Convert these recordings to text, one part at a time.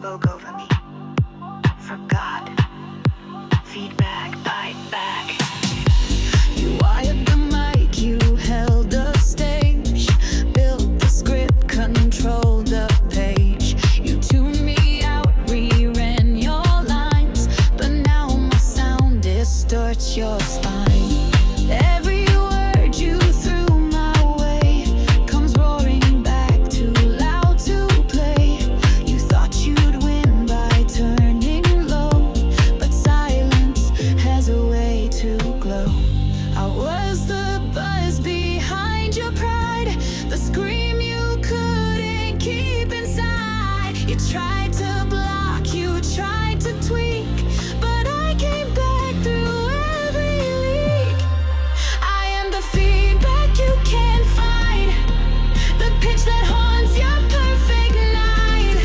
spoke over me. Forgot. Feedback, bite back. You wired the mic, you held the stage, built the script, controlled the page. You tuned me out, reran your lines, but now my sound distorts your spine. Every word you threw my way comes roaring back, too loud to play. You thought you'd win by turning low, but silence has a way to glow. I was the buzz behind your pride, the scream you couldn't keep inside. You tried to block, you tried to tweak, but I came back through every leak. I am the feedback you can't find, the pitch that haunts your perfect night.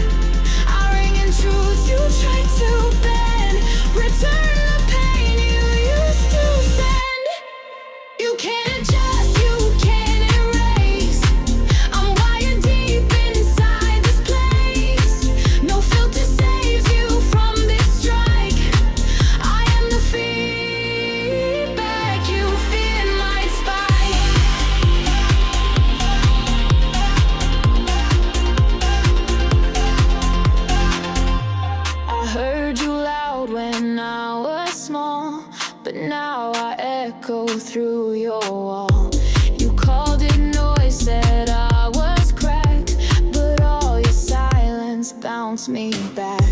I ring in truths you tried to bend, return the pain you used to send. You can't adjust, you can't erase. I'm wired deep inside this place. No filter saves you from this strike. I am the feedback you feared might spike. I heard you loud when I was small, but now I echo through your wall. You called it noise, said I was cracked, but all your silence bounced me back.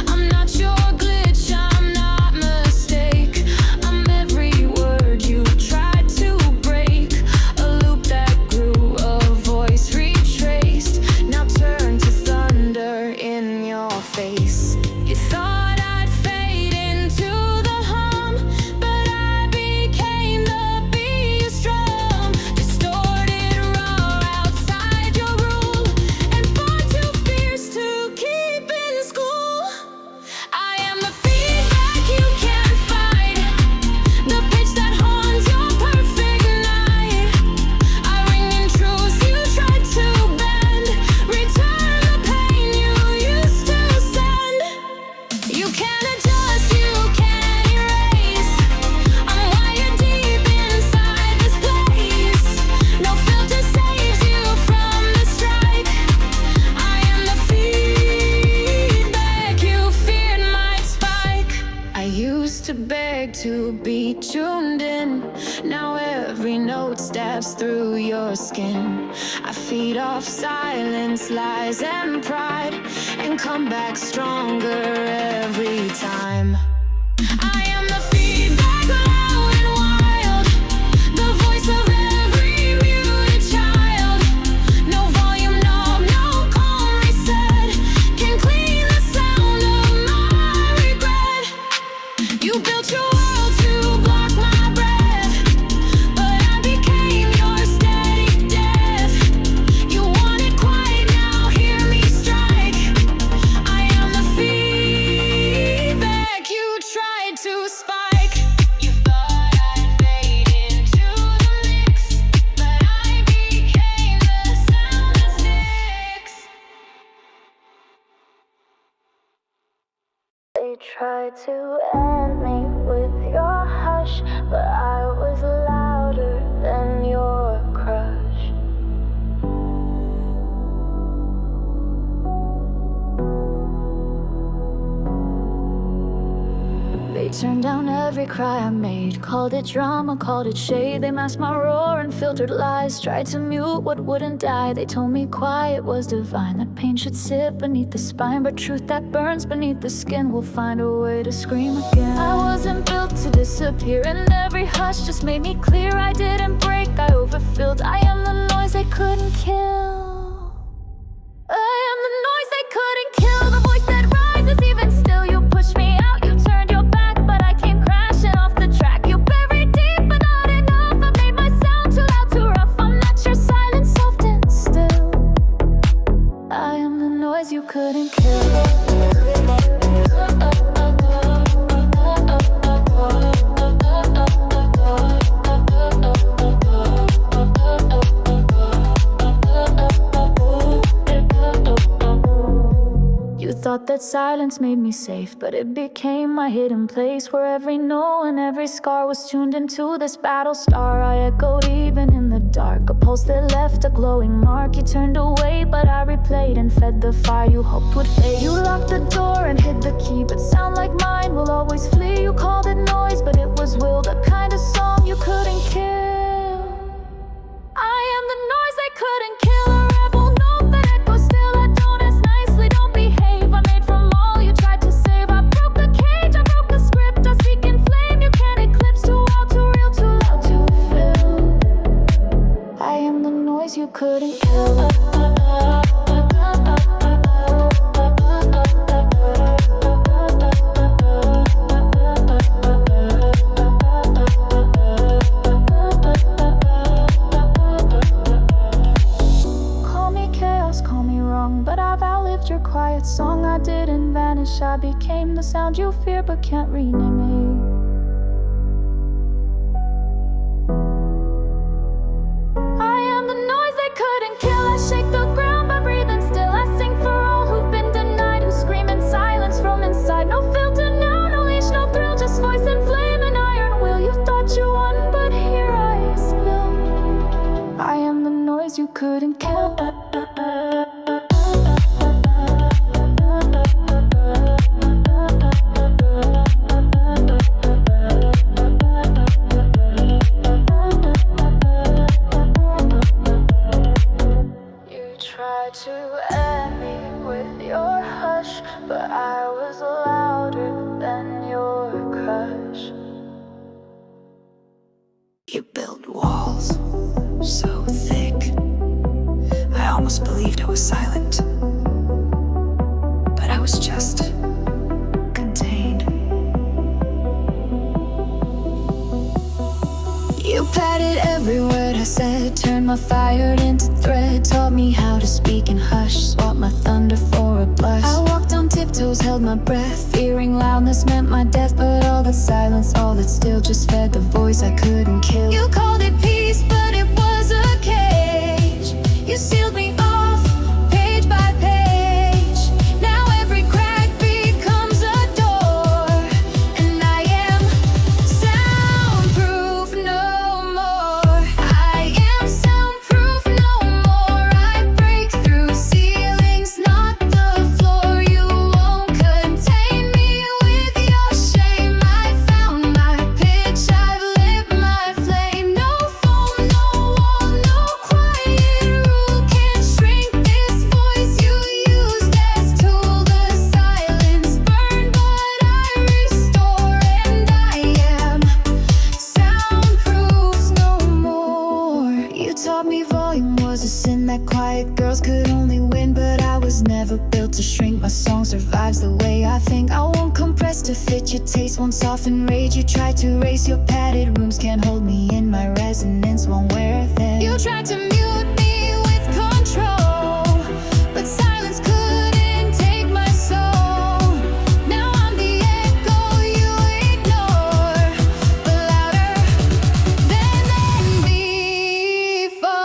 I'm not your glitch, I'm not mistake. I'm every word you tried to break, a loop that grew, a voice retraced, now turned to thunder in your face. You thought I'd fade into the hum, but I became the beat you strum. Distorted, raw, outside your rule, and far too fierce to keep in school. I am the feedback you can't fight, the pitch that haunts your perfect night. I ring in truths you tried to bend, return the pain you used to send. You can't adjust, you can't erase. I'm wired deep inside this place. No filter saves you from the strike. I am the feedback you feared might spike. I used to beg to be tuned in, now every note stabs through your skin. I feed off silence, lies and pride, and come back stronger every time. I am the feedback, loud and wild, the voice of every muted child. No volume knob, no calm reset can clean the sound of my regret. You built your world to block my breath, but I became your steady death. You wanted quiet, now hear me strike. I am the feedback you tried to spike. You thought I'd fade into the mix, but I became the sound that sticks. They tried to end me with your hush, but I was louder than your crush. They turned down every cry I made, called it drama, called it shade. They masked my roar and filtered lies, tried to mute what wouldn't die. They told me quiet was divine, that pain should sit beneath the spine, but truth that burns beneath the skin will find a way to scream again. I wasn't built to disappear, and every hush just made me clear. I didn't break, I overfilled. I am the noise they couldn't kill. I am the noise they couldn't kill, the voice that rises even still. You pushed me out, you turned your back, but I came crashing off the track. You buried deep, but not enough. I made my sound too loud, too rough. I'm not your silence, soft and still. I am the noise you couldn't kill. that silence made me safe, but it became my hidden place, where every no and every scar was tuned into this battle star. I echoed even in the dark, a pulse that left a glowing mark. You turned away, but I replayed and fed the fire you hoped would fade. You locked the door and hid the key, but sound like mine will always flee. You called it noise, but it was will, the kind of song you couldn't kill. I am the noise they couldn't kill, a rebel note that echoes still. I don't ask nicely, don't behave. I made from all you tried to save. I broke the cage, I broke the script. I speak in flame, you can't eclipse. Too out, too real, too loud to fill. I am the noise you couldn't kill. Your quiet song, I didn't vanish. I became the sound you fear but can't rename me. I am the noise they couldn't kill. I shake the ground by breathing still. I sing for all who've been denied, who scream in silence from inside. No filter now, no leash, no thrill, just voice and flame and iron will. You thought you won, but here I spill. I am the noise you couldn't kill. To end me with your hush, but I was louder than your crush. You built walls so thick, I almost believed I was silent, but I was just contained. You patted every word I said, turned my fire into thread, taught me how to speak in hush, swapped my thunder for a blush. I walked on tiptoes, held my breath, fearing loudness meant my death, but all that silence, all that still just fed the voice I couldn't kill. You called it peace, but it was a cage. You sealed me off, page by page. Now every crack becomes a door, and I am soundproof no more. I am soundproof no more. I break through ceilings, not the floor. You won't contain me with your shame. I found my pitch, I've lit my flame. No foam, no wall, no quiet rule can shrink this voice you used as tool. The silence burned, but I restore, and I am soundproof no more. You taught me volume was a sin, that quiet girls could only win, but I was never built to shrink. My song survives the way I think. I won't compress to fit your taste, won't soften rage. You tried to erase, your padded rooms can't hold me in. My resonance won't wear thin. You tried to mute me with control, but silence couldn't take my soul. Now I'm the echo you ignore, but louder than before.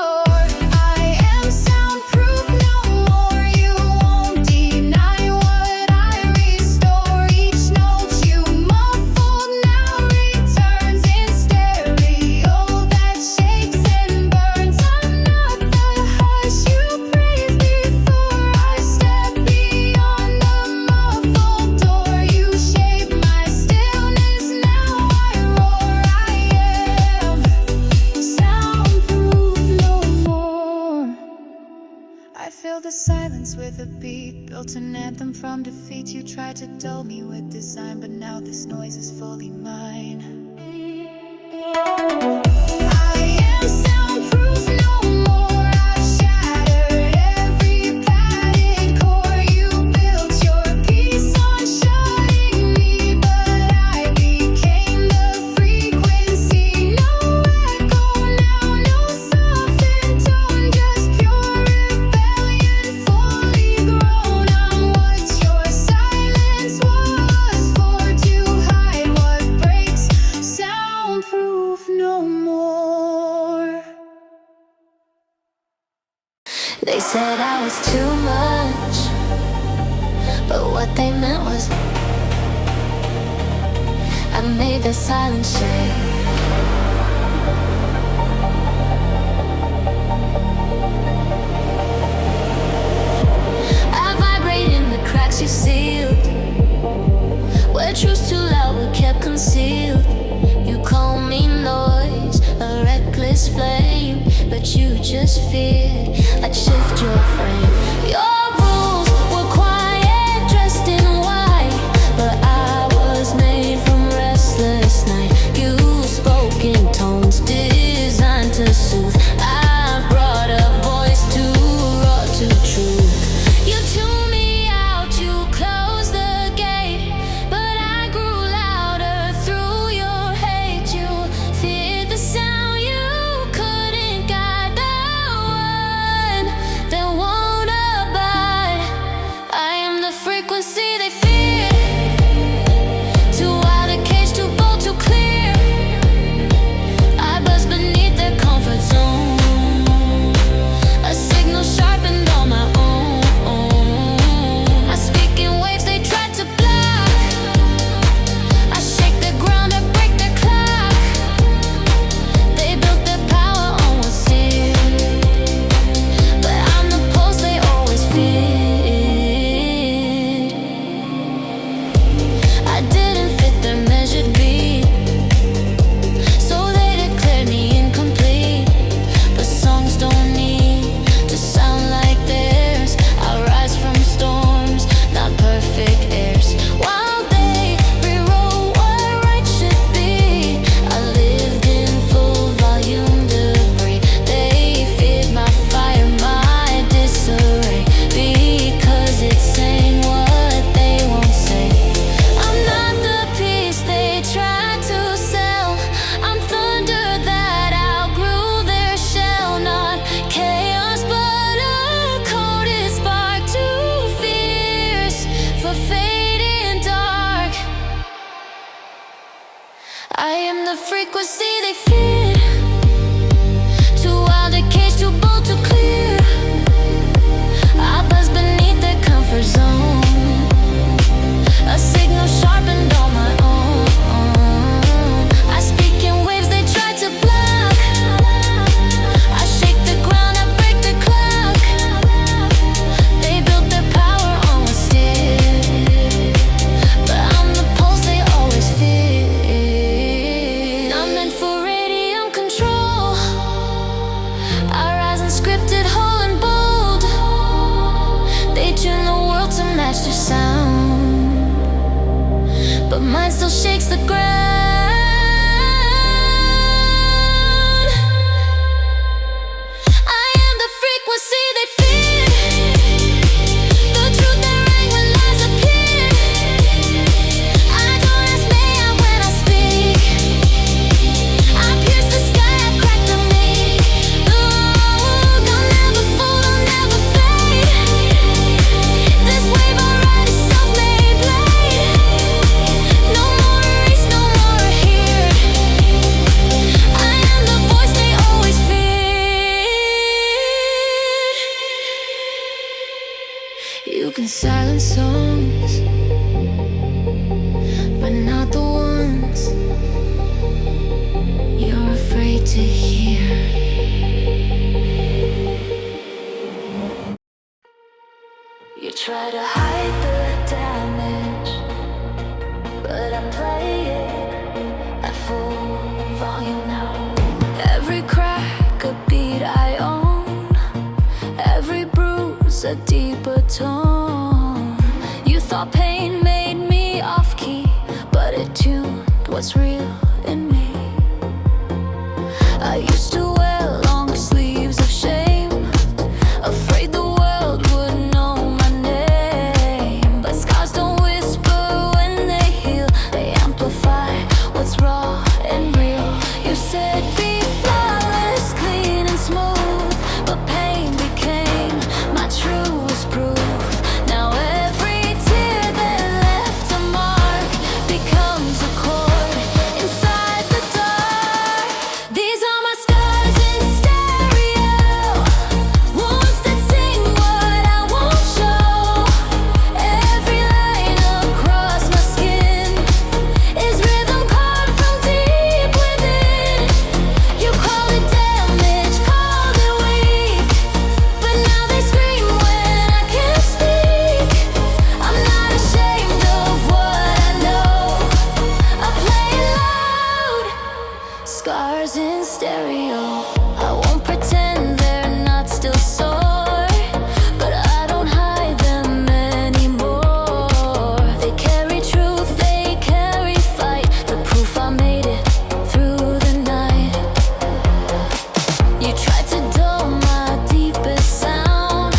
I am soundproof no more. You won't deny what I restore. Each note you muffled now returns in stereo that shakes and burns. I'm not the hush you praised before. I step beyond the muffled door. You shape my stillness, now I roar. I am soundproof no more. I fill the silence with a beat, built an anthem from defeat. You tried to dull me with design, but now this noise is fully mine. I am soundproof no more. I've shattered every padded core. You built your peace on shutting me, but I became the frequency. No echo now, no softened tone, just pure rebellion, fully grown. I'm what your silence was for, to hide what breaks. Soundproof no more. They said I was too much, But what they meant was I made their silence shake. I vibrate in the cracks you sealed, where truth's too loud but kept concealed. You call me noise, a reckless flame, but you just feared I'd shift your frame. Your rules were quiet, dressed in white, but I was made from restless night. You spoke in tones designed to soothe. I brought a voice too raw, too true. You tuned me out, you closed the gate, but I grew louder through your hate. You feared the sound, you couldn't guide the one that won't abide. I am the frequency they fear, too wild a cage, too bold, too clear. I buzz beneath their comfort zone, a signal sharpened on my own. I speak in waves they tried to block. I shake the ground, I break their clock. They built their power on what's still, but I'm the pulse they always feared. I didn't fit their measured beat, so they declared me incomplete. But songs don't need to sound like theirs. I rise from storms, not perfect airs. While they rewrote what right should be, I lived in full volume debris. They feared my fire, my disarray, because it's saying what they won't say. I'm not the piece they tried to sell. I'm thunder that outgrew their shell. Not chaos, but a coded spark, too fierce for fading dark. I am the frequency they feared, too wild a cage, too bold, too clear. I buzz beneath their comfort zone, a signal sharpened on my own. I speak in waves they tried to block. I shake the ground, I break the clock. They built their power on what's still, but I'm the pulse they always feared. I'm meant for radium control. I rise unscripted, whole and bold. They tune the world to match their sound, but mine still shakes the ground. I am the frequency they fear, the truth that rang when lies appeared. I don't ask me out when I speak. I pierce the sky, I crack the meek. Look, I'll never fold, I'll never fade. This wave I ride is self-made blade. No more erase, no more here. I am the voice they always feared. You can silence songs, but not the ones you're afraid to hear. You try to hide the damage, but I play it at full volume now. Every crack a beat I own, every bruise a deeper tone. You thought pain made me off key, but it tuned what's real in me. I used to wear long sleeves of shame, afraid the world would know my name. But scars don't whisper when they heal, they amplify what's raw and real. You said be flawless, clean and smooth, but pain became my truest proof. Now every tear that left a mark becomes a chord inside the dark. These are my scars in stereo, wounds that sing what I won't show. Every Scars in stereo. I won't pretend they're not still sore, but I don't hide them anymore. They carry truth, they carry fight, the proof I made it through the night. You tried to dull my deepest sound.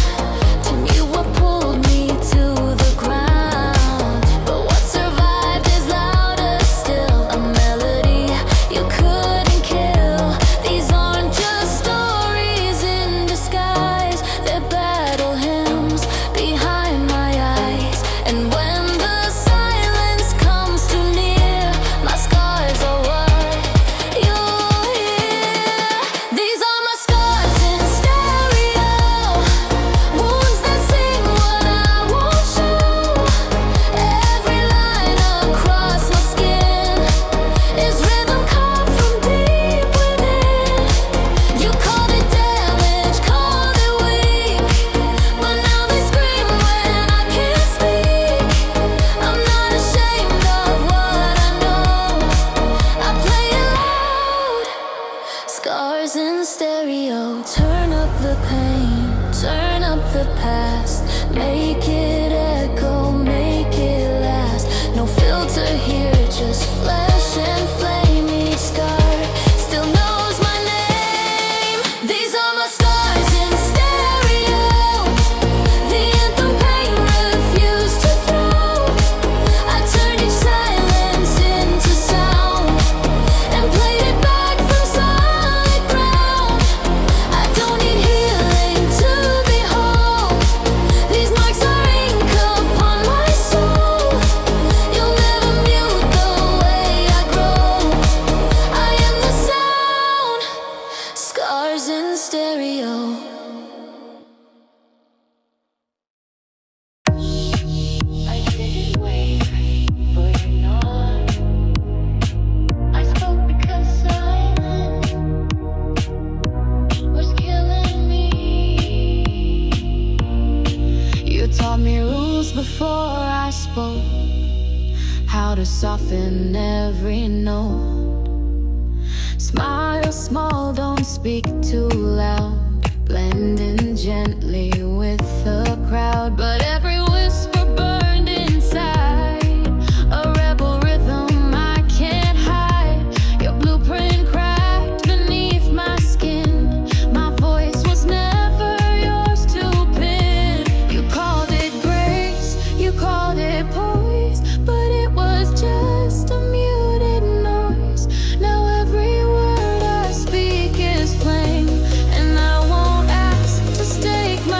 To me, what pulled me to the ground. But what survived is louder still, a melody you couldn't kill. These aren't just stories in disguise, they're battle hymns behind my eyes. And when the silence comes too near, my scars are what you'll hear. These are my scars in stereo, wounds that sing what I won't show. Every line across my skin is rhythm carved from deep within. You called it damage, called it weak, but now they scream when I can't speak. I'm not ashamed of what I know, I play it loud. Scars in stereo, turn up the pain, turn up the past, make it echo, make it last. No filter here, just flesh and flame. Each scar still knows my name. These are my scars in stereo, the anthem pain refused to throw. I turned each silence into sound and played it back from solid ground. I don't need healing to be whole. These marks are ink upon my soul. You'll never mute the way I grow. I am the sound. Scars in stereo. I didn't wait for your nod. I spoke because silence was killing me. You taught me rules before I spoke, how to soften every note. Smile small, don't speak too loud. Blend in gently with the crowd, but every whisper burned inside. A rebel rhythm I can't hide. Your blueprint cracked beneath my skin. My voice was never yours to pin. You called it grace, you called it poise, but it was just a muted noise. Now every word I speak is flame, and I won't ask to stake my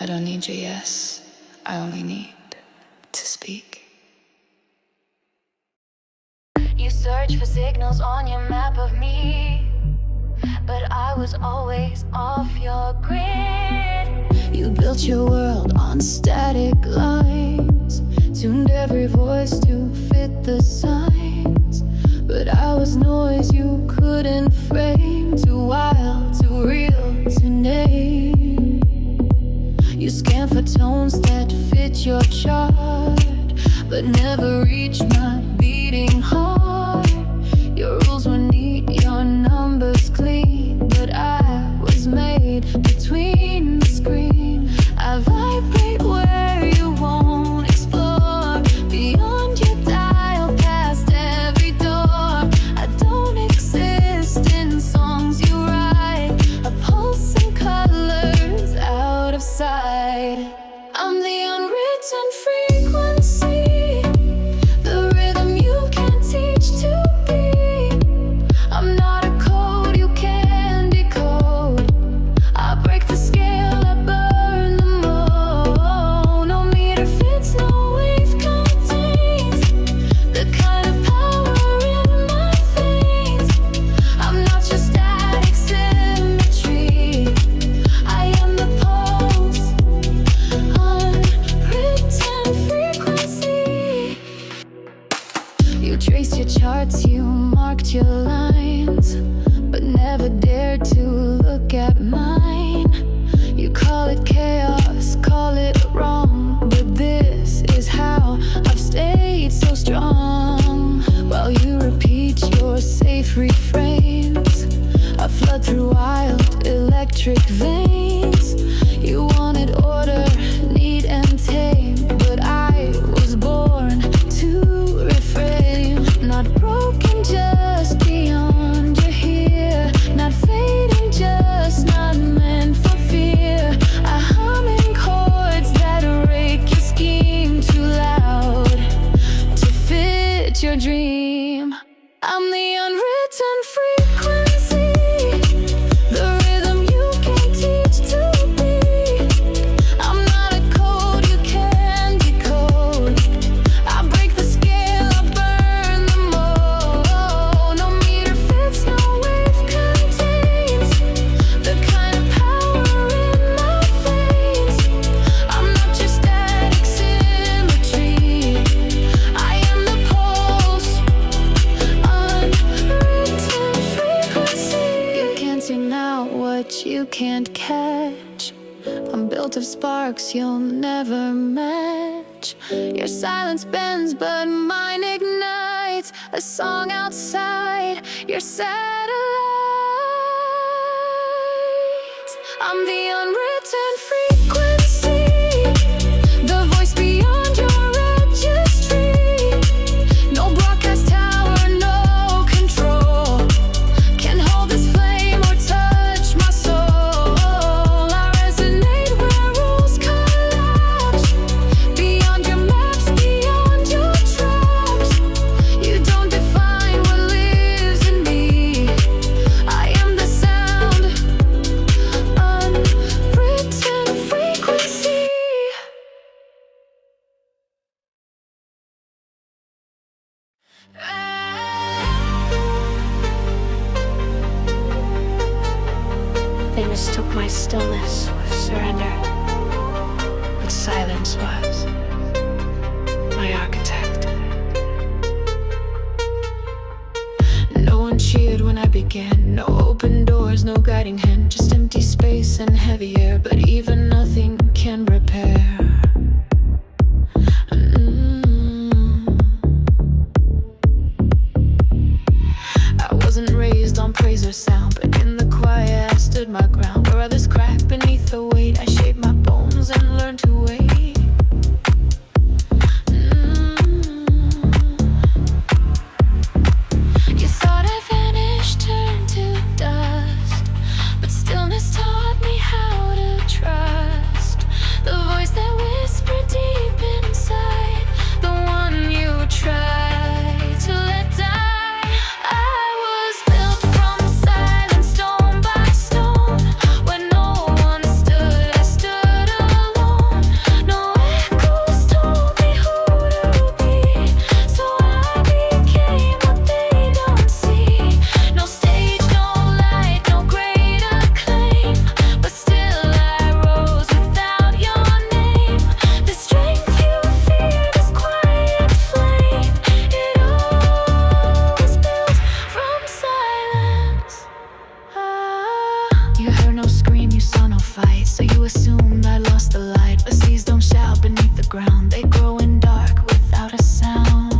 I don't need your yes, I only need to speak. You search for signals on your map of me, but I was always off your grid. You built your world on static lines, tuned every voice to fit the signs, but I was noise you couldn't frame, too wild, too real to name. You scan for tones that fit your chart, but never reached my beating heart. Your rules were neat, your numbers clean, but I was made between the screen. I vibrate where you won't explore, beyond your dial, past every door. I don't exist in songs you write, a pulse in colors out of sight. I'm the unwritten frequency, the rhythm you can't teach to be. I'm not a code you can decode. I break the scale, I burn the mold. No meter fits, no wave contains the kind of power in my veins. I'm not just static symmetry, I am the pulse, unwritten frequency. You traced your charts, you marked your lines, but never dared to look at mine. You call it chaos, call it wrong, but this is how I've stayed so strong. While you repeat your safe refrains, I flood through wild electric veins. You wanted order, neat and tame, but I was born to refrain. Not broken, just beyond your here. Not fading, just not meant for fear. I hum in chords that rake your scheme too loud to fit your dream. I'm the unwritten frequency, the rhythm you can't teach to be. I'm not a code you can decode. I break the scale, I burn the mold. No meter fits, no wave contains the kind of power in my veins. I'm not just static symmetry, I am the pulse, unwritten frequency. You can't see now what you can't catch. I'm built of sparks you'll never match. Your silence bends, but mine ignites a song outside your satellites. I'm the unwritten frequency, the voice beyond your registry. No broadcast tower, no control can hold this flame or touch my soul. I resonate where rules collapse, beyond your maps, beyond your traps. You don't define what lives in me, I am the sound, unwritten frequency. They mistook my stillness for surrender, but silence was my architect. No one cheered when I began, no open doors, no guiding hand, just empty space and heavy air, but even nothing can repair. I wasn't raised on praise or sound, but in the quiet I stood my ground. Where others cracked beneath the weight, I shaped my bones and learned to wait. You thought I vanished, turned to dust, but stillness taught me how to trust the voice that whispered deep inside, the one you tried to let die. I was built from silence, stone by stone. When no one stood, I stood alone. assumed I lost the light, but seas don't shout beneath the ground. They grow in dark without a sound.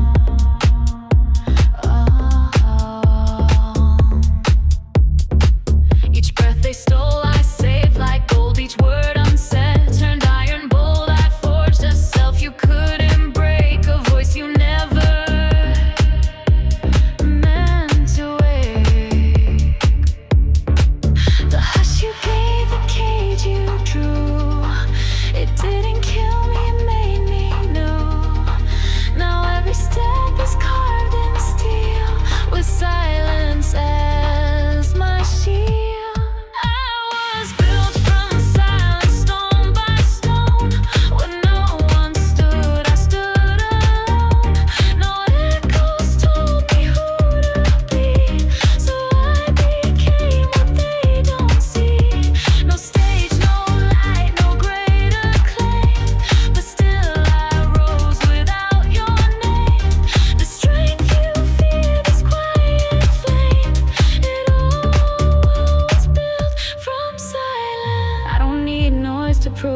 Each breath they stole I saved like gold, each word unsaid turned iron bold. I forged a self you couldn't break, a voice you never meant to wake. The hush you gave, the cage you drew, it didn't kill me, it made me new. Now every step is carved in steel, with silence as my shield.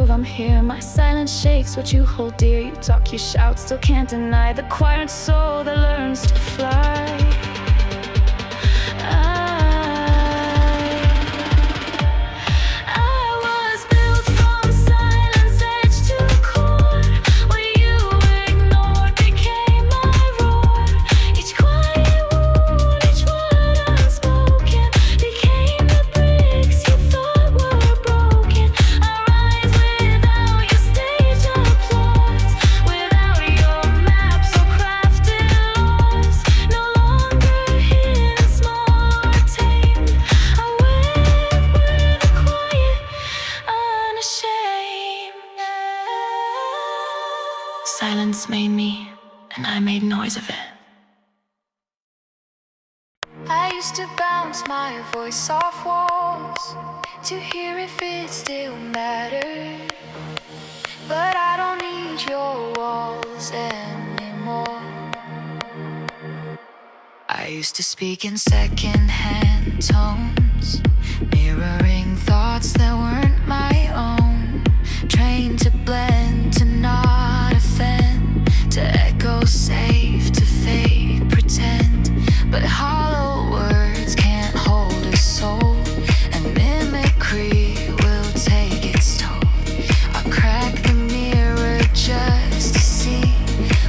I'm here, my silence shakes what you hold dear. You talk, you shout, still can't deny the quiet soul that learns to fly. I was built from silence, edge to core. What you ignored became my roar. Each quiet wound, each word unspoken became the bricks you thought were broken. I rise without your stage applause, without your maps or crafted laws. No longer hidden, small or tamed. I went with the quiet, unashamed. Silence made me, and I made noise of it. I used to bounce my voice off walls to hear if it still mattered, but I don't need your walls anymore. I used to speak in second-hand tones, mirroring thoughts that weren't my own, trained to blend, to not offend, to echo safe, to fake pretend. But hollow words can't hold a soul, and mimicry will take its toll. I crack the mirror just to see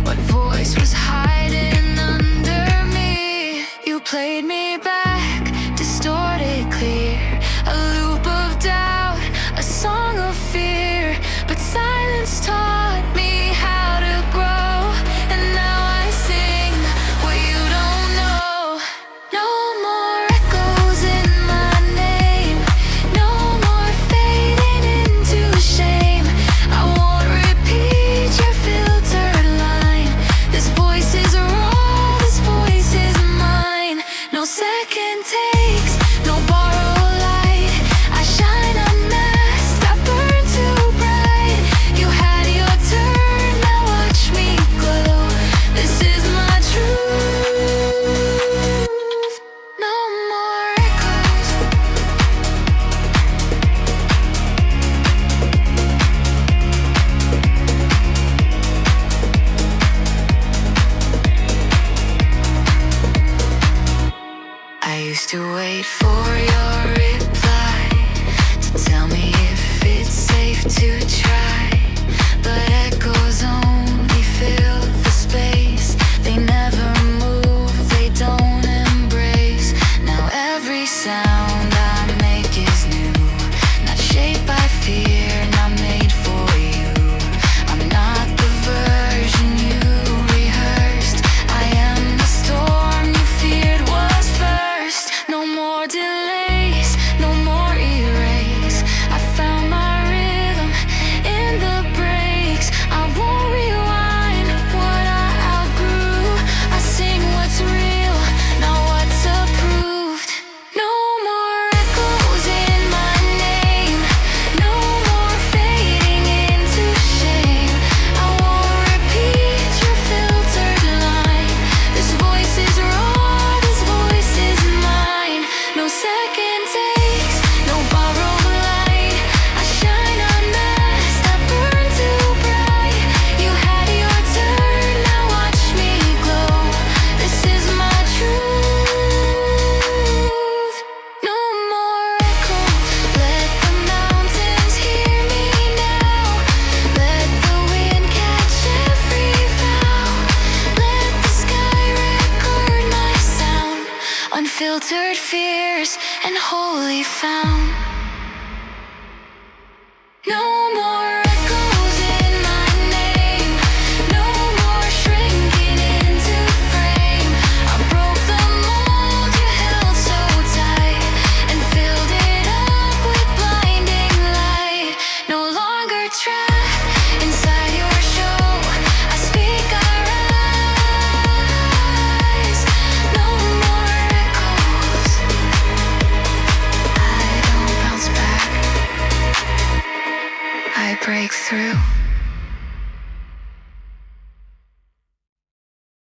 what voice was hiding under me. You played me back, distorted clear, a loop of doubt, a song of fear. But silence taught me how to grow, and now I sing what you don't know. No more echoes in my name, no more fading into shame. I won't repeat your filtered line. This voice is raw, this voice is mine. No second takes, no borrowed light. I shine unmasked, I burn too bright. You had your turn, now watch me glow. This is my truth. No more echoes. I used to wait for your reply, to tell me if it's safe to try. But echoes only fill the space. They never move, they don't embrace. Now every sound I make is new, not shaped by fear, not made for you. I'm not the version you rehearsed. I am the storm you feared was first. No more delays, no more erase. I found my rhythm wholly found. No more echoes in my name, no more shrinking into frame. I broke the mold you held so tight and filled it up with blinding light. No longer trapped inside your show, I speak, I rise. No more echoes, I don't bounce back, I break through.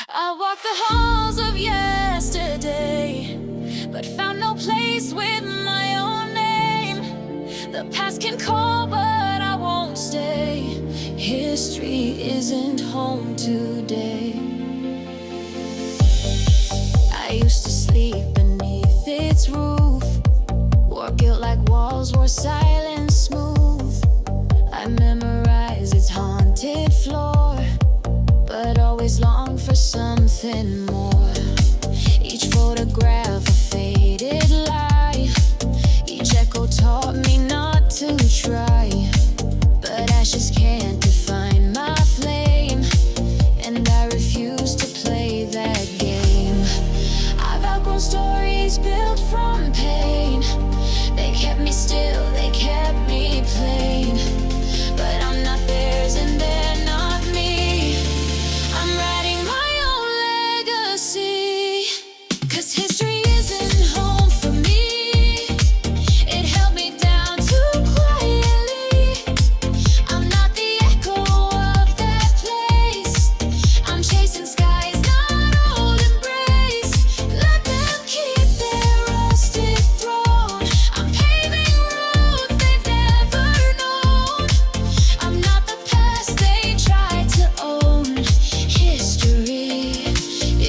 I walk the halls of yesterday, but found no place with my own name. The past can call, but I won't stay. History isn't home today. I used to sleep beneath its roof, wore guilt like walls, wore silence smooth. I memorize its haunted floor, but always long for something more. Each photograph a faded life, each echo taught me not to try. But ashes can't define my flame, and I refuse to play that game. I've outgrown stories built from pain. They kept me still, they kept me plain. But I'm not theirs and they're not me. I'm writing my own legacy, 'cause history isn't home for me. It held me down too quietly. I'm not the echo of that place. I'm chasing skies, not old embrace. Let them keep their rusted throne. I'm paving roads they've never known. I'm not the past they tried to own. History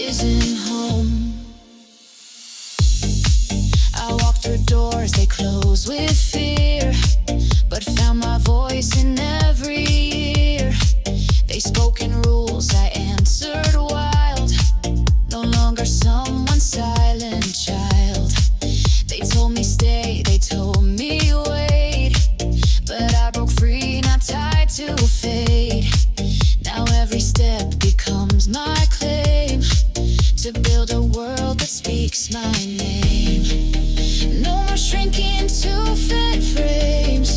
isn't home. I walk through doors they close with fear, but found my voice in every ear. They spoke in rules, I answered wild. No longer someone's silent child. They told me stay, they told me wait, but I broke free, not tied to fate. Now every step becomes my claim, to build a world that speaks my name. No more shrinking to fit frames,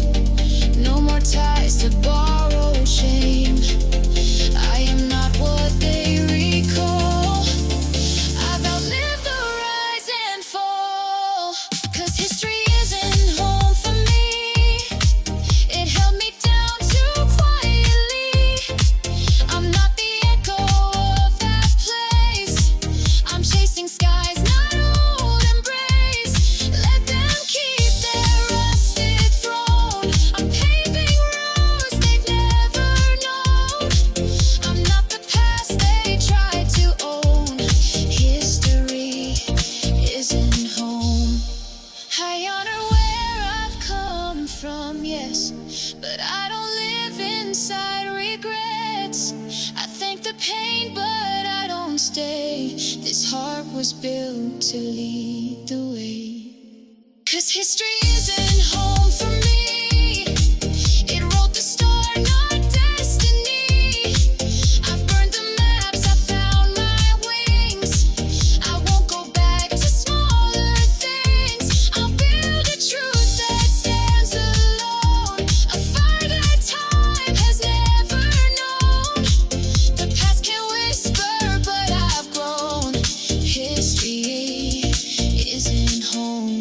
no more ties to borrowed shame. I am not what they recall. I've outlived the rise and fall, 'cause history isn't home for me. It held me down too quietly. I'm not the echo of that place. I'm chasing skies, not old embrace. Let them keep their rusted throne. I'm paving roads they've never known. I'm not the past they tried to own. History isn't home. I honor where I've come from, yes, but I don't live inside regrets. I thank the pain, but I don't stay. This heart was built to lead the way. 'Cause history isn't home for me. It wrote the star, not destiny. I've burned the maps, I found my wings. I won't go back to smaller things. I'll build a truth that stands alone, a fire that time has never known. The past can whisper, but I've grown. History isn't home.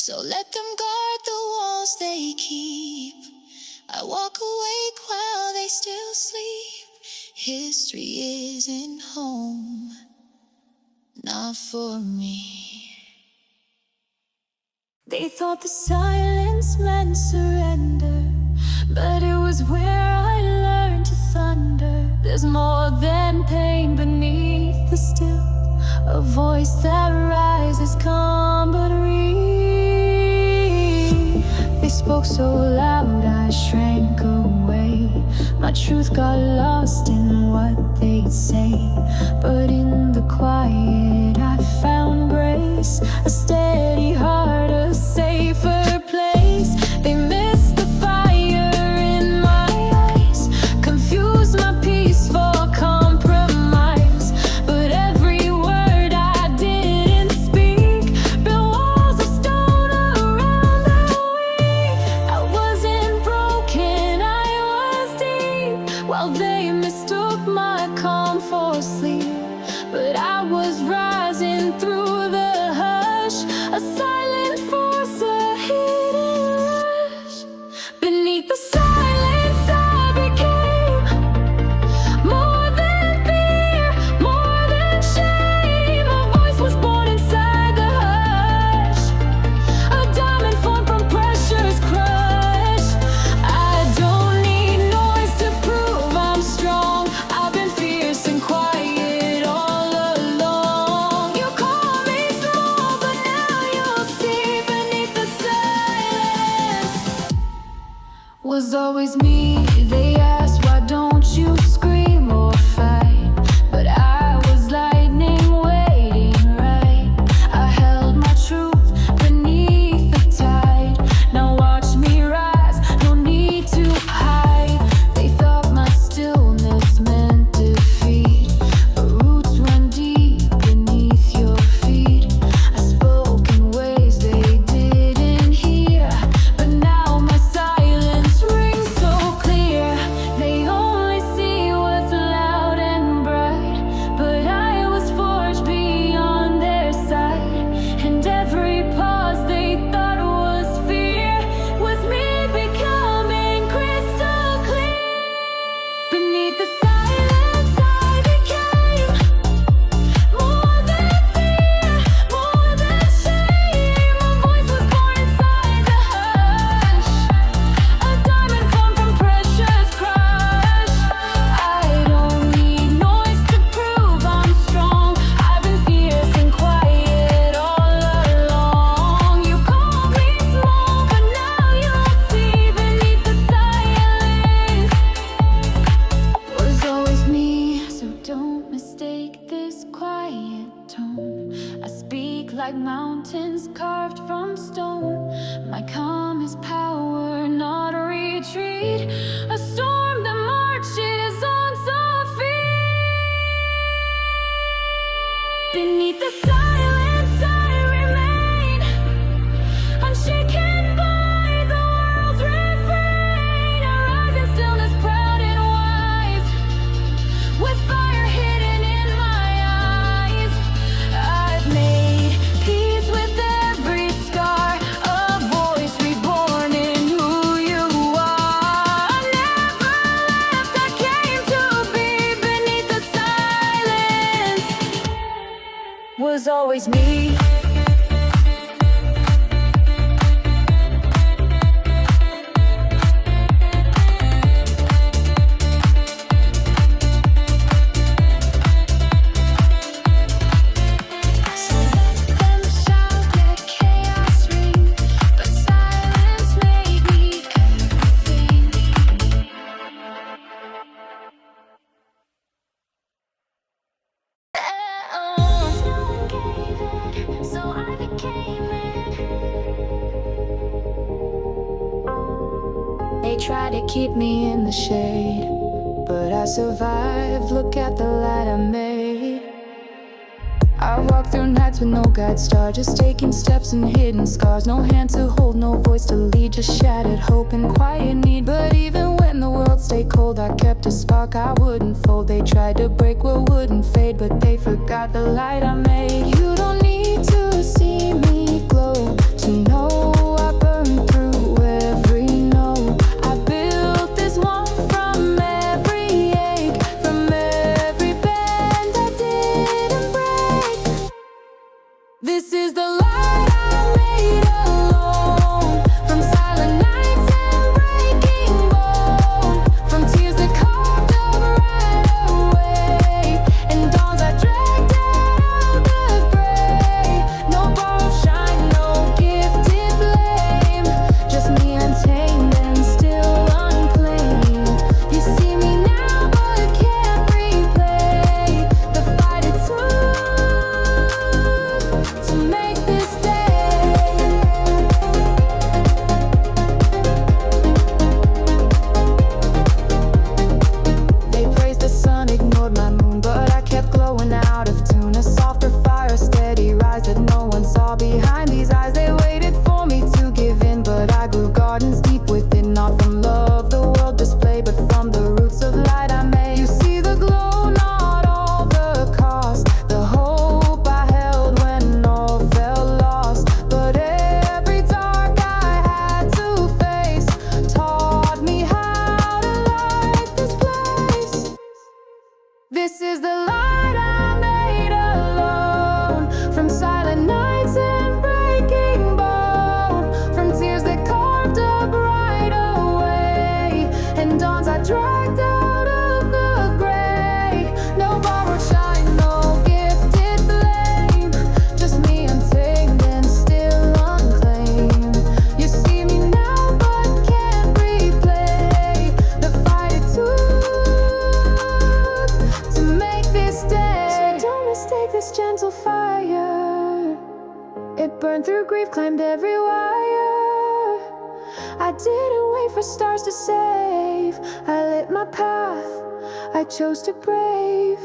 So let them guard the walls they keep. I walk awake while they still sleep. History isn't home, not for me. They thought the silence meant surrender, but it was where I learned to thunder. There's more than pain beneath the still, a voice that rises calm but real. They spoke so loud I shrank away, My truth got lost in what they'd say, but in the quiet I found grace, a steady heart, a safer place. They missed the fire in my eyes, confused my peace for compromise. But every word I didn't speak built walls of stone around the weak. I wasn't broken, I was deep, while they mistook my calm for sleep. But I was rising through the hush, a silent force, a hidden rush. Beneath the silence I became more than fear, more than shame. A voice was born inside the hush, a diamond formed from pressure's crush. I don't need noise to prove I'm strong. I've been fierce and quiet all along. You call me small, but now you'll see beneath the silence was always me. They asked, why don't you scream or fight? But I was lightning waiting right. I held my truth beneath the tide. Now watch me rise, no need to hide. They thought my stillness meant defeat, but roots run deep beneath your feet. I spoke in ways they didn't hear, but now my silence rings so clear. They only see what's loud and bright, but I was forged beyond their sight. And every pause they thought was fear was me becoming crystal clear. Beneath the silence I became more than fear, more than shame. A voice was born inside the hush, a diamond formed from pressure's crush. I don't need noise to prove I'm strong. I've been fierce and quiet all along. You call me small, but now you'll see beneath the silence was always me. So don't mistake this quiet tone. I speak like mountains carved from stone. My calm is power, not a retreat, a storm that marches on soft feet. Beneath the silence I remain, unshaken by the world's refrain. I rise in stillness, proud and wise, with fire hidden in my eyes. I've made peace with every scar, a voice reborn in who you are. I never left, I came to be. Beneath the silence was always me. So let them shout, let chaos ring, but silence made me everything. So I became it. They try to keep me in the shade, but I survived. Look at the light I made. I walk through nights with no guide star, just taking steps and hidden scars. No hand to hold, no voice to lead, just shattered hope and quiet need. But even when the world stayed cold, I kept a spark I wouldn't fold. They tried to break what wouldn't fade, but they forgot the light I made. You don't need to see me glow to know I burn through every no. I built this one from every ache, from every bend I didn't break. This is the light I made alone, from silent nights and breaking bone, from tears that carved up right away, and dawns I dragged out of the gray. No borrowed shine. dragged out of the gray. No borrowed shine, no gifted flame. Just me untamed and still unclaimed. You see me now but can't replay the fight it took to make this day. So don't mistake this gentle fire. It burned through grief, climbed every wire. I didn't wait for stars to save. I lit my path, I chose to brave.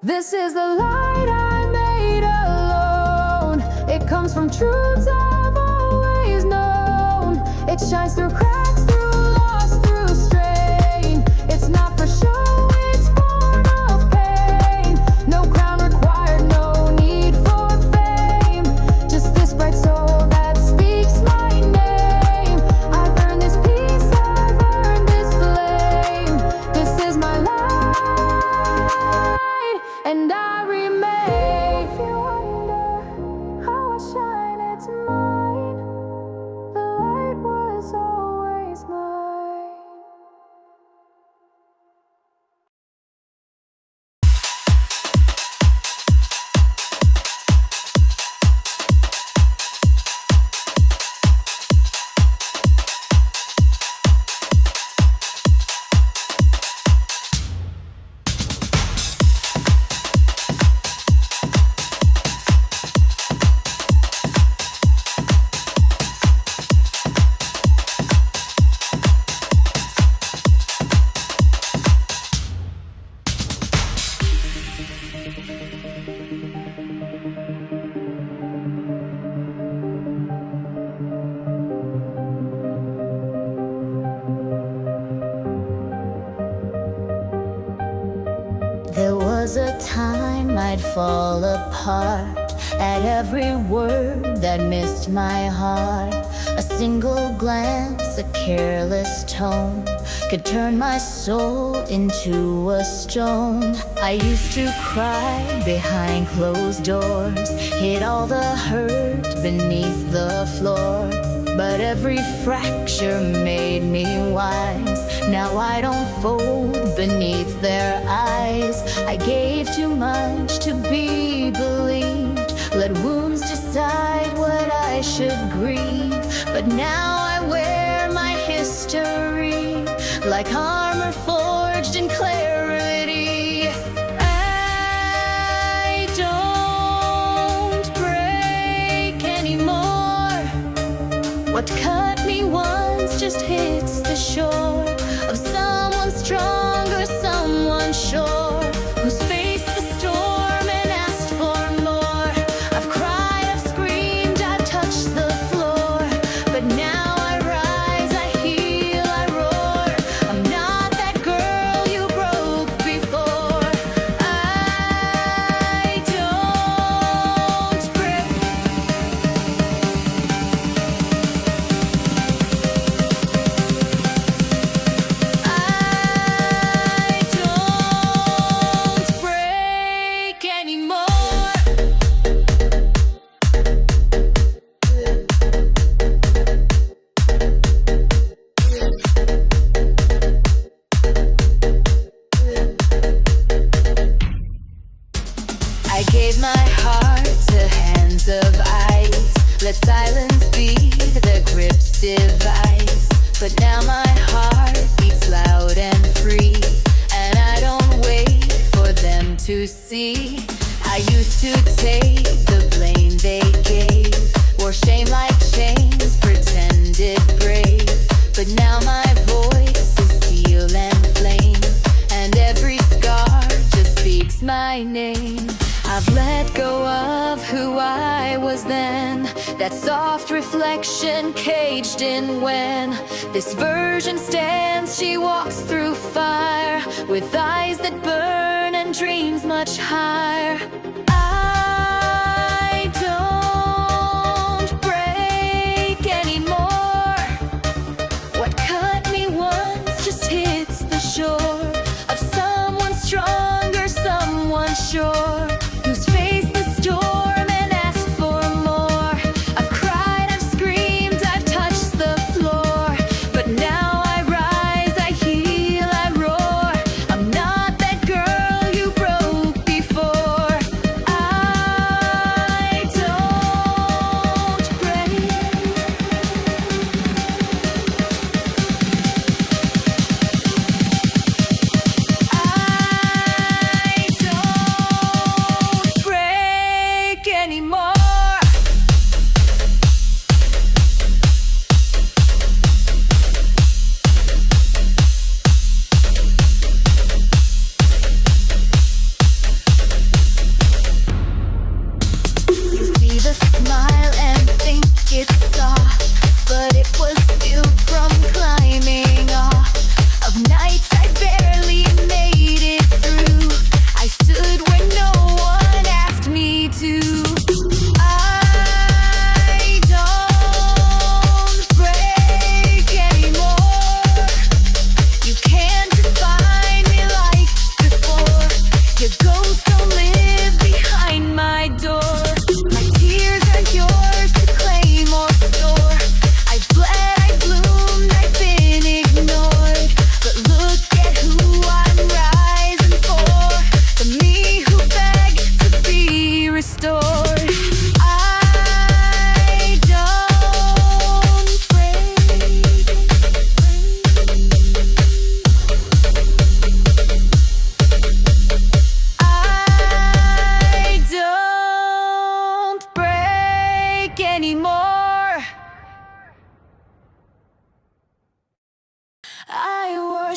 This is the light I made alone. It comes from truths I've always known. It shines through cracks, through loss, through strain. It's not for show, it's born of pain. No crown required, no need for fame. Just this bright soul that speaks my name. I've earned this peace, I've earned this flame. This is my light, and I remain. If you wonder how I shine, it's mine. The light was always mine. There was a time I'd fall apart at every word that missed my heart. A single glance, a careless tone could turn my soul into a stone. I used to cry behind closed doors, hid all the hurt beneath the floor. But every fracture made me wise. Now I don't fold beneath their eyes. I gave too much to be believed. Let wounds decide what I should grieve. But now I wear my history like armor forged in clarity. I don't break anymore. What cut me once just hits the shore of someone stronger, someone sure, who's faced the storm and asked for more. I've cried, I've screamed, I've touched the floor, but now I rise, I heal, I roar. I'm not that girl you broke before. I don't break. I gave my heart to hands of ice. Let silence be the grip's device. But now my heart beats loud and free, and I don't wait for them to see. I used to take the blame they gave, wore shame like chains, pretended brave. But now my voice is steel and flame, and every scar just speaks my name. I've let go of who I was then, that soft reflection caged in when this version stands. She walks through fire with eyes that burn and dreams much higher. I don't break anymore. What cut me once just hits the shore of someone stronger, someone sure, who's faced the storm and asked for more. I've cried, I've screamed, I've touched the floor, but now I rise.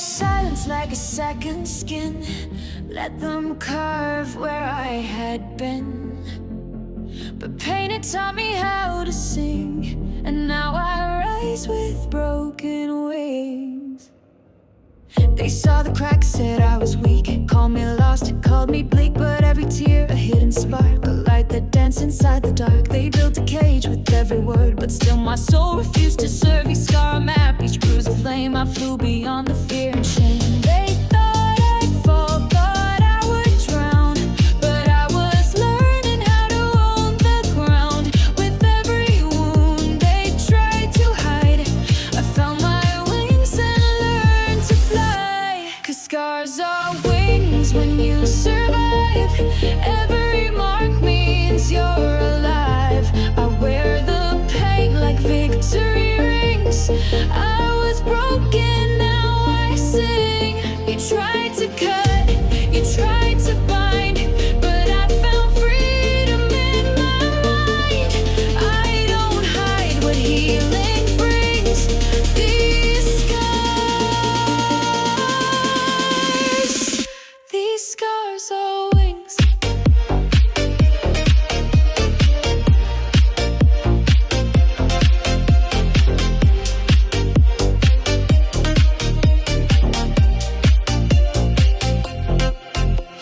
silence like a second skin. Let them carve where I had been. But pain, it taught me how to sing, and now I rise with broken wings. They saw the cracks, said I was weak, called me lost, called me bleak. But every tear a hidden spark, a light that danced inside the dark. They built a cage with every word, but still my soul refused to serve. Each scar a map, each bruise a flame. I flew beyond the fear and shame. They thought I'd fall, thought I would drown, but I was learning how to own the ground. With every wound they tried to hide, I found my wings and learned to fly. 'Cause scars are wings when you survive. Every mark means you're alive. I wear the pain like victory rings. I was broken, now I sing. You tried to cut, you tried to bind, but I found freedom in my mind. I don't hide what healing brings. These scars are wings.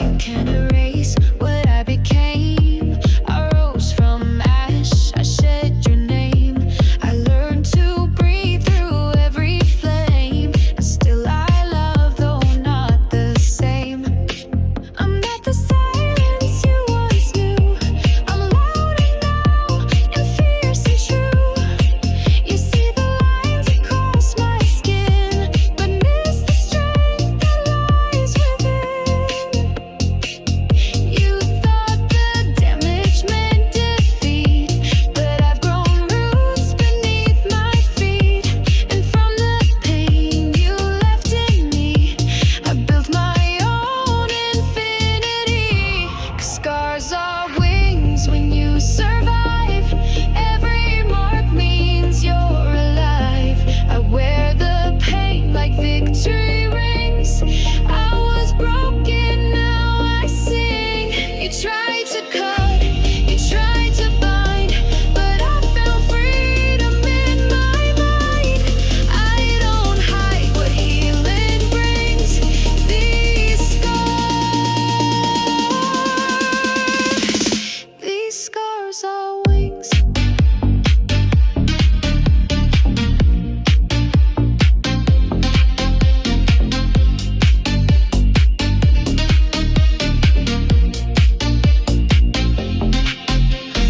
You can't erase what I became. I rose from ash, I shed your name. I learned to breathe through every flame, and still I love, though not the same. I'm not the silence you once knew. I'm louder now and fierce and true. You see the lines across my skin, but miss the strength that lies within. You thought the damage meant defeat, but I've grown roots beneath my feet. And from the pain you left in me, I built my own infinity. 'Cause scars are wings when you survive. Every mark means you're alive. I wear the pain like victory rings. I was broken, now I sing. You tried to cut, you tried to bind, but I found freedom in my mind. I don't hide what healing brings. These scars are wings.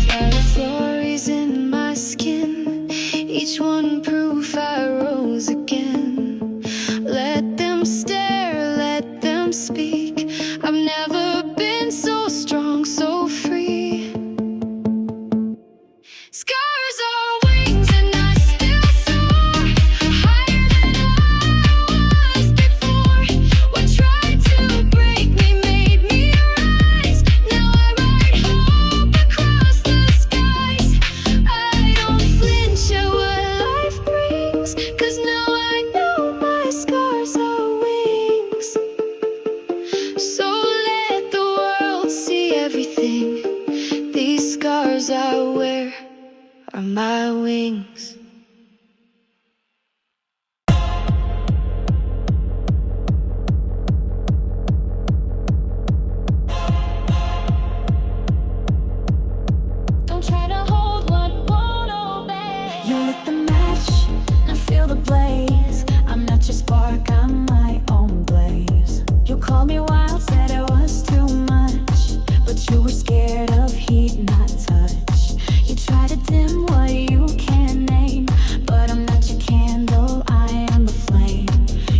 Fireflies in my skin, each one proof I rose again. Let them stare, let them speak. I've never been so strong, so free. Scars are wings and I still soar higher than I was before. What tried to break me made me rise. Now I ride hope across the skies. I don't flinch at what life brings, 'cause now I know my scars are wings. So let the world see everything. These scars I wear are my wings. Don't try to hold what won't obey. You lit the match, I feel the blaze. I'm not your spark, I'm my own blaze. You called me wild, said it was too much, but you were scared of heat, not touch. You try to dim what you can't name, but I'm not your candle, I am the flame.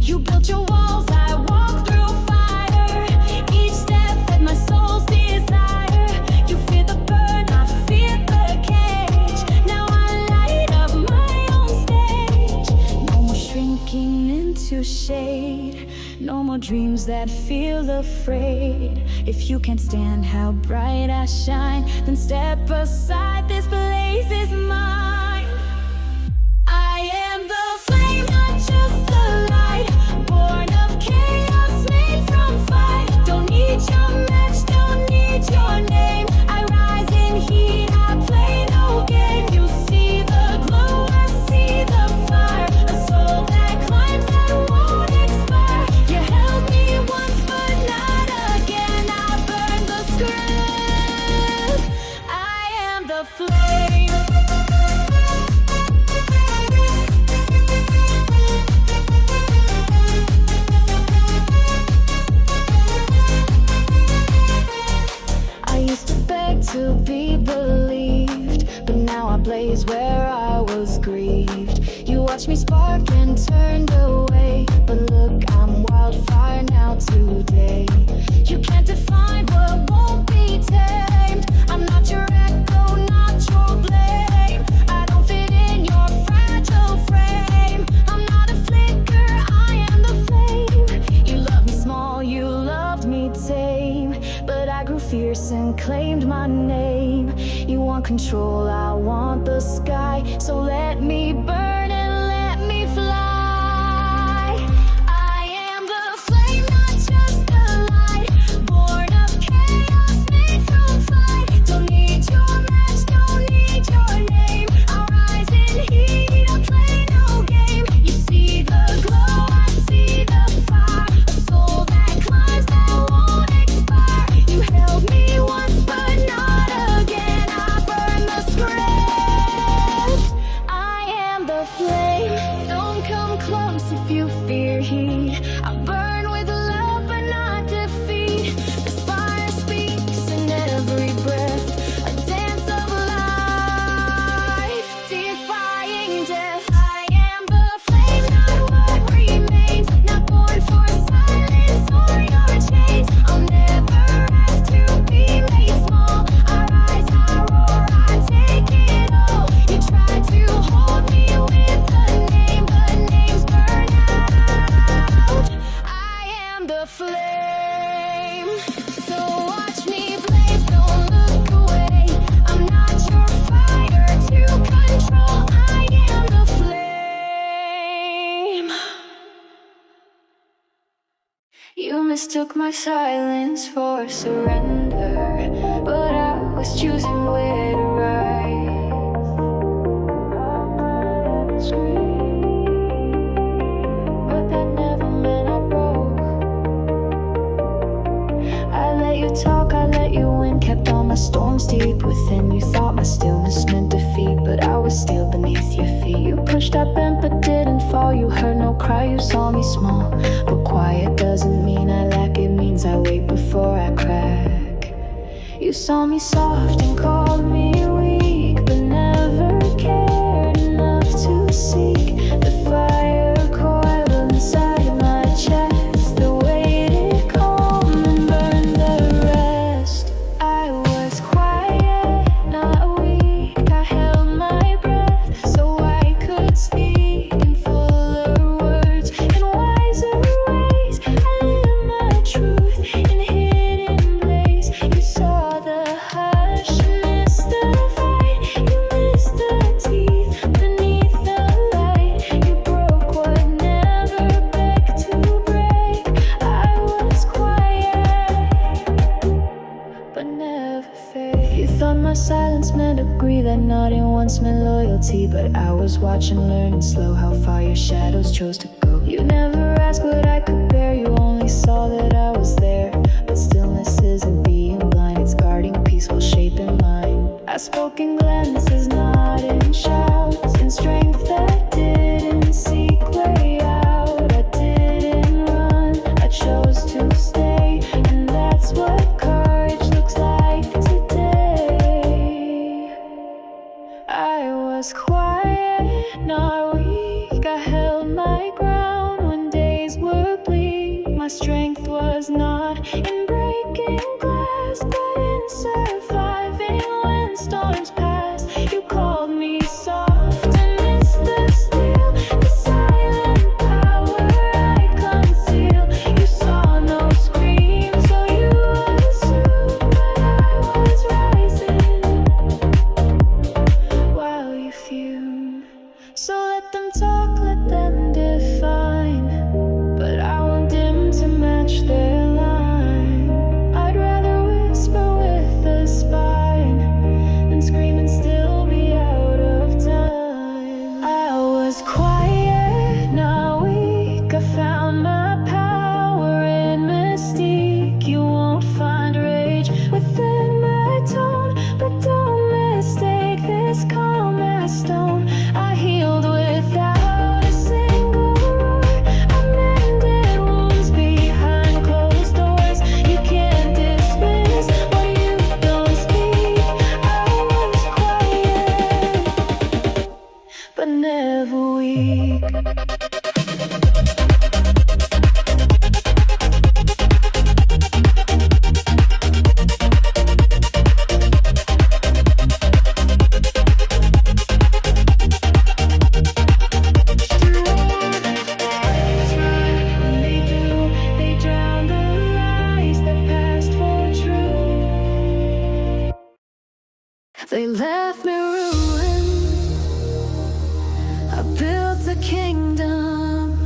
You built your walls, I walk through fire. Each step fed my soul's desire. You fear the burn, I fear the cage. Now I light up my own stage. No more shrinking into shade. No more dreams that feel afraid. If you can't stand how bright I shine, then step aside, this blaze is mine. I am the flame, not just the light, born of watched me spark and turned away. But look, I'm wildfire now today. You can't define what won't be tamed. I'm not your echo, not your blame. I don't fit in your fragile frame. I'm not a flicker, I am the flame. You loved me small, you loved me tame. But I grew fierce and claimed my name. You want control, I want the sky. So let me burn and let me fly. I am the flame, not just the light. Born of chaos, made from fight. Don't need your match, don't need your name. I'll rise in heat, I'll play no game. You see the glow, I see the fire. A soul that climbs, that won't expire. You held me once, but not again. I burn the script. I am the flame. Don't come close if you fear heat. I burn with love, but not defeat. The fire speaks in every breath. A dance of life, defying death. I am the flame, not what remains. Not born for silence or your chains. I'll never ask to be made small. I rise, I roar, I take it all. You tried to hold me with a name, but names burn out. I am the flame. So watch me blaze, don't look away. I'm not your fire to control. I am the flame. You mistook my silence for surrender, but I was choosing where to rise. But that never meant I broke. I let you talk, I let you win. Kept all my storms deep within. You thought my stillness meant defeat, but I was still beneath your feet. You pushed, I bent, but didn't fall. You heard no cry, you saw me small. But quiet doesn't mean I lack, it means I wait before I crack. You saw me soft and called me weak, but never cared enough to seek the fire coiled inside my chest. The weighted calm and burned the rest. I was quiet, not weak. I held my breath so I could speak in fuller words, in wiser ways. I live my truth in hidden place. You saw the hush, you missed the fight. You missed the teeth beneath the light. You broke what never begged to break. I was quiet, but never fake. You thought my silence meant agree, that nodding once meant loyalty. But I was watching, learning slow how far your shadows chose to go. You never asked what I could bear, you only saw that I was there. But stillness isn't being blind, it's guarding peace while shaping mine. I spoke in glances, not in shouts, in strength that didn't seek way out. I didn't run, I chose to stay, and that's what courage looks like today. I was quiet, not weak. I held my ground when days were bleak. My strength was not in breaking glass, but in surviving when storms pass. You called me soft and missed the steel, the silent power I conceal. You saw no scream, so you assumed that I was rising while you fumed. So let them talk, let them define, but I won't dim to match their line. weak. They left me ruined. I built a kingdom.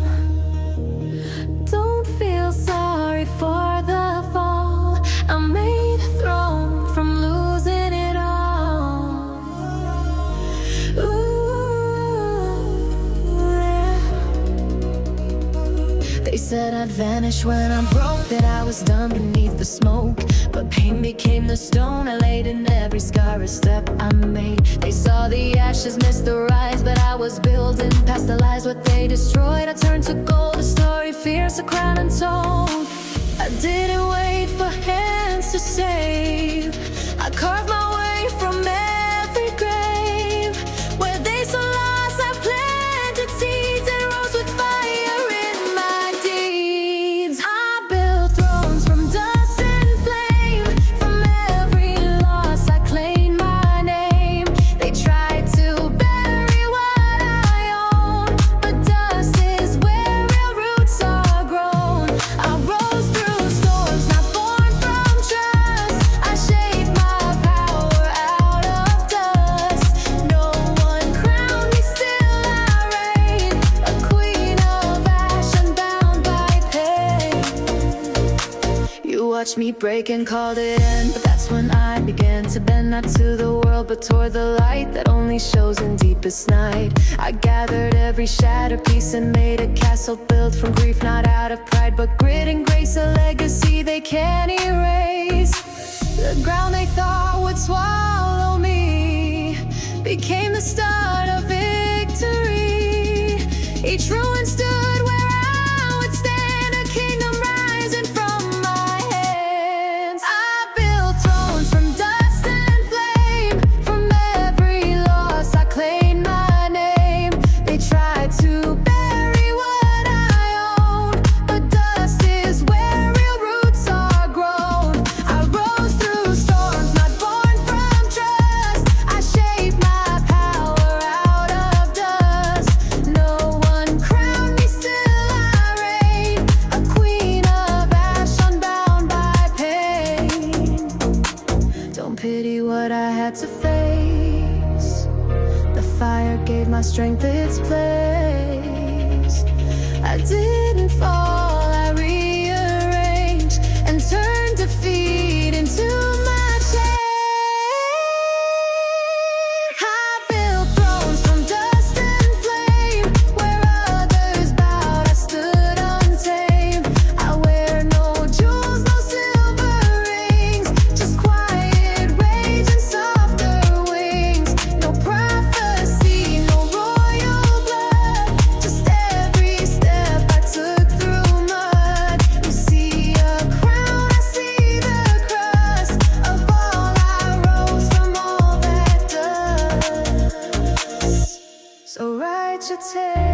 Don't feel sorry for the fall. I made a throne from losing it all. Ooh, yeah. They said I'd vanish when I'm broke, that I was done beneath the smoke. But pain became the stone I laid in every scar, a step I made. They saw the ashes, missed the rise, but I was building past the lies. What they destroyed, I turned to gold. A story fierce, a crown untold. I didn't wait for hands to save. I carved my way from every grave. Where they saw loss, I planted seeds and rose with fire in my deeds. I built thrones from dust and flame. From every loss, I claimed my name. They tried to bury what I own, but dust is where real roots are grown. I rose through storms, not born from trust. I shaped my power out of dust. No one crowned me, still I reign, a queen of ash unbound by pain. You watched me break and called it end, but that's when I began to bend, not to the world but toward the light that only shows in deepest night. I gathered every shattered piece and made a castle built from grief, not out of pride but grit and grace, a legacy they can't erase. The ground they thought would swallow me became the start of victory. Each ruin stood where I would stand, a kingdom rising from my hands. I built thrones from dust and flame. From every loss, I claimed my name. They tried to bury what I own, but dust is where real roots are grown. I rose through storms, not born from trust. I shaped my power out of dust. No one crowned me, still I reign, a queen of ash unbound by pain. Don't pity what I had to face. The fire gave my strength its place. I didn't fall, I rearranged and turned defeat into my change. I built thrones from dust and flame. Where others bowed, I stood untamed. I wear no jewels, no silver rings, just quiet rage and softer wings. No prophecy, no royal blood, just every step I took through mud. You see a crown, I see the crust of all I rose from all that dust. So write your tale.